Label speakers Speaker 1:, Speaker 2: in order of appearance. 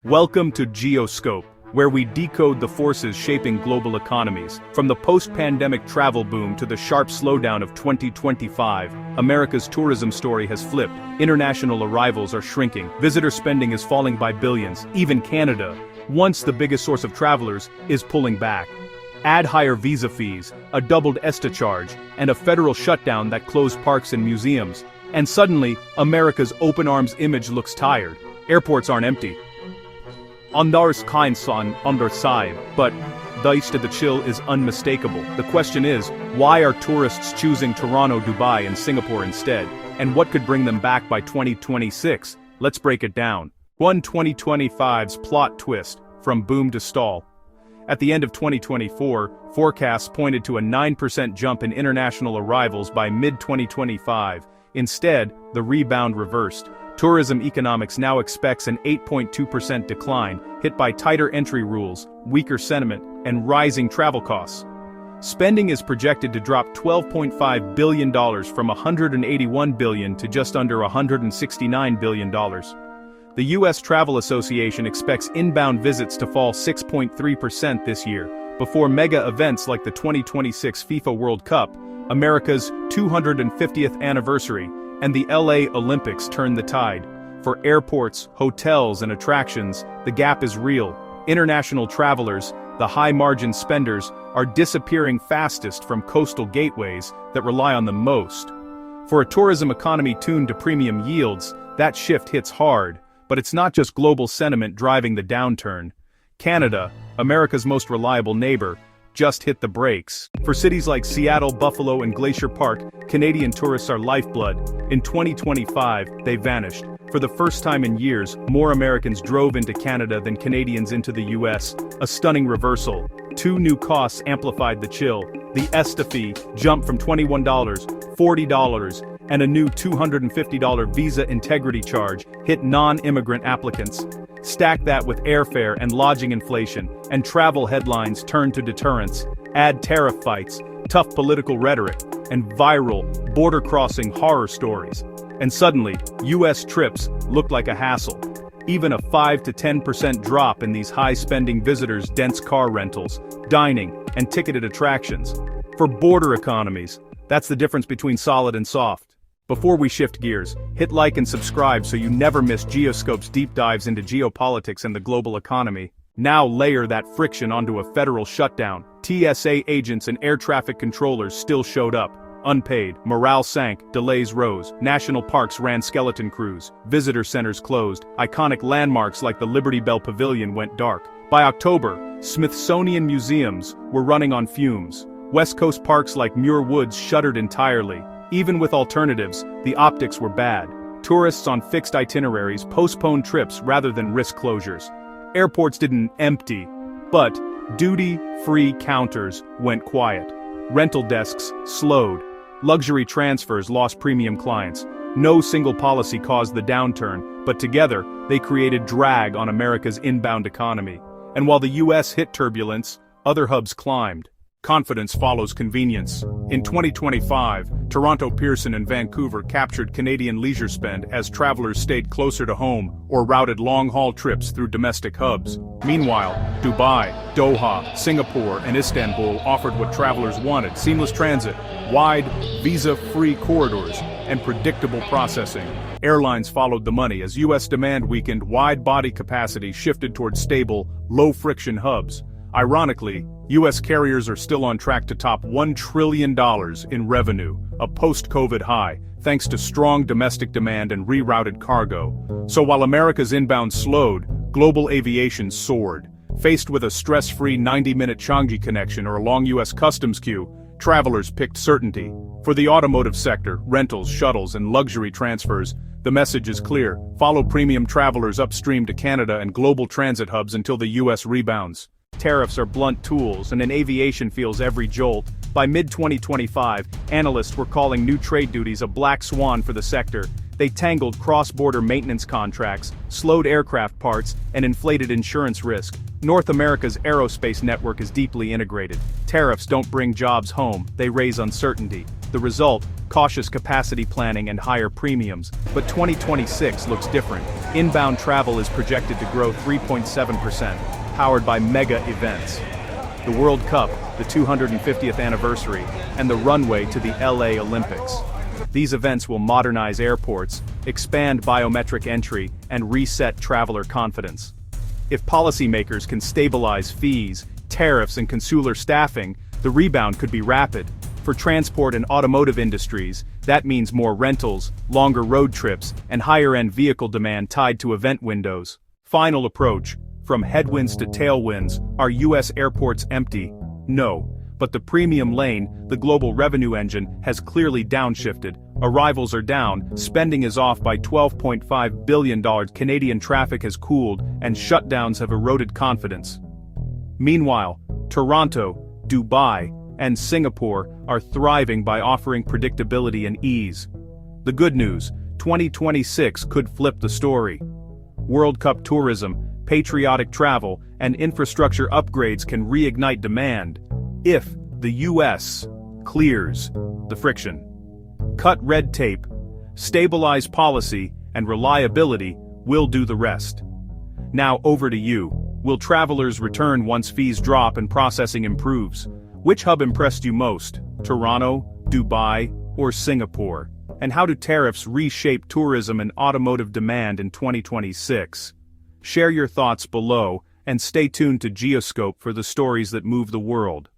Speaker 1: Welcome to GeoScope, where we decode the forces shaping global economies. From the post-pandemic travel boom to the sharp slowdown of 2025, America's tourism story has flipped. International arrivals are shrinking, visitor spending is falling by billions, even Canada, once the biggest source of travelers, is pulling back. Add higher visa fees, a doubled ESTA charge, and a federal shutdown that closed parks and museums. And suddenly, America's open arms image looks tired. Airports aren't empty. Anders Keinsson underside, but the chill is unmistakable. The question is, why are tourists choosing Toronto, Dubai, and Singapore instead? And what could bring them back by 2026? Let's break it down. 2025's plot twist, from boom to stall. At the end of 2024, forecasts pointed to a 9% jump in international arrivals by mid-2025. Instead, the rebound reversed. Tourism economics now expects an 8.2% decline, hit by tighter entry rules, weaker sentiment, and rising travel costs. Spending is projected to drop $12.5 billion from $181 billion to just under $169 billion. The U.S. Travel Association expects inbound visits to fall 6.3% this year, before mega events like the 2026 FIFA World Cup, America's 250th anniversary, and the LA Olympics turn the tide. For airports, hotels, and attractions, the gap is real. International travelers, the high-margin spenders, are disappearing fastest from coastal gateways that rely on them most. For a tourism economy tuned to premium yields, that shift hits hard, but it's not just global sentiment driving the downturn. Canada, America's most reliable neighbor, just hit the brakes. For cities like Seattle, Buffalo, and Glacier Park, Canadian tourists are lifeblood. In 2025, they vanished. For the first time in years, more Americans drove into Canada than Canadians into the US, a stunning reversal. Two new costs amplified the chill. The ESTA fee jumped from $21, $40, and a new $250 visa integrity charge hit non-immigrant applicants. Stack that with airfare and lodging inflation, and travel headlines turn to deterrence. Add tariff fights, tough political rhetoric, and viral, border-crossing horror stories. And suddenly, US trips look like a hassle. Even a 5 to 10% drop in these high-spending visitors' dense car rentals, dining, and ticketed attractions. For border economies, that's the difference between solid and soft. Before we shift gears, hit like and subscribe so you never miss GeoScope's deep dives into geopolitics and the global economy. Now layer that friction onto a federal shutdown. TSA agents and air traffic controllers still showed up. Unpaid, morale sank, delays rose, national parks ran skeleton crews, visitor centers closed, iconic landmarks like the Liberty Bell Pavilion went dark. By October, Smithsonian museums were running on fumes. West Coast parks like Muir Woods shuttered entirely. Even with alternatives, the optics were bad. Tourists on fixed itineraries postponed trips rather than risk closures. Airports didn't empty, but duty-free counters went quiet. Rental desks slowed. Luxury transfers lost premium clients. No single policy caused the downturn, but together, they created drag on America's inbound economy. And while the US hit turbulence, other hubs climbed. Confidence follows convenience. In 2025, Toronto, Pearson, and Vancouver captured Canadian leisure spend as travelers stayed closer to home or routed long-haul trips through domestic hubs. Meanwhile, Dubai, Doha, Singapore, and Istanbul offered what travelers wanted: seamless transit, wide, visa-free corridors, and predictable processing. Airlines followed the money as U.S. demand weakened. Wide-body capacity shifted toward stable, low-friction hubs. Ironically, U.S. carriers are still on track to top $1 trillion in revenue, a post-COVID high, thanks to strong domestic demand and rerouted cargo. So while America's inbound slowed, global aviation soared. Faced with a stress-free 90-minute Changi connection or a long U.S. customs queue, travelers picked certainty. For the automotive sector, rentals, shuttles, and luxury transfers, the message is clear: follow premium travelers upstream to Canada and global transit hubs until the U.S. rebounds. Tariffs are blunt tools, and in aviation feels every jolt. By mid-2025, analysts were calling new trade duties a black swan for the sector. They tangled cross-border maintenance contracts, slowed aircraft parts, and inflated insurance risk. North America's aerospace network is deeply integrated. Tariffs don't bring jobs home, they raise uncertainty. The result, cautious capacity planning and higher premiums. But 2026 looks different. Inbound travel is projected to grow 3.7%, powered by mega events. The World Cup, the 250th anniversary, and the runway to the LA Olympics. These events will modernize airports, expand biometric entry, and reset traveler confidence. If policymakers can stabilize fees, tariffs, and consular staffing, the rebound could be rapid. For transport and automotive industries, that means more rentals, longer road trips, and higher-end vehicle demand tied to event windows. Final approach. From headwinds to tailwinds, are U.S. airports empty? No. But the premium lane, the global revenue engine, has clearly downshifted. Arrivals are down, spending is off by $12.5 billion, Canadian traffic has cooled, and shutdowns have eroded confidence. Meanwhile, Toronto, Dubai, and Singapore are thriving by offering predictability and ease. The good news, 2026 could flip the story. World Cup tourism, patriotic travel, and infrastructure upgrades can reignite demand, if the U.S. clears the friction. Cut red tape, stabilize policy, and reliability will do the rest. Now over to you. Will travelers return once fees drop and processing improves? Which hub impressed you most? Toronto, Dubai, or Singapore? And how do tariffs reshape tourism and automotive demand in 2026? Share your thoughts below, and stay tuned to GeoScope for the stories that move the world.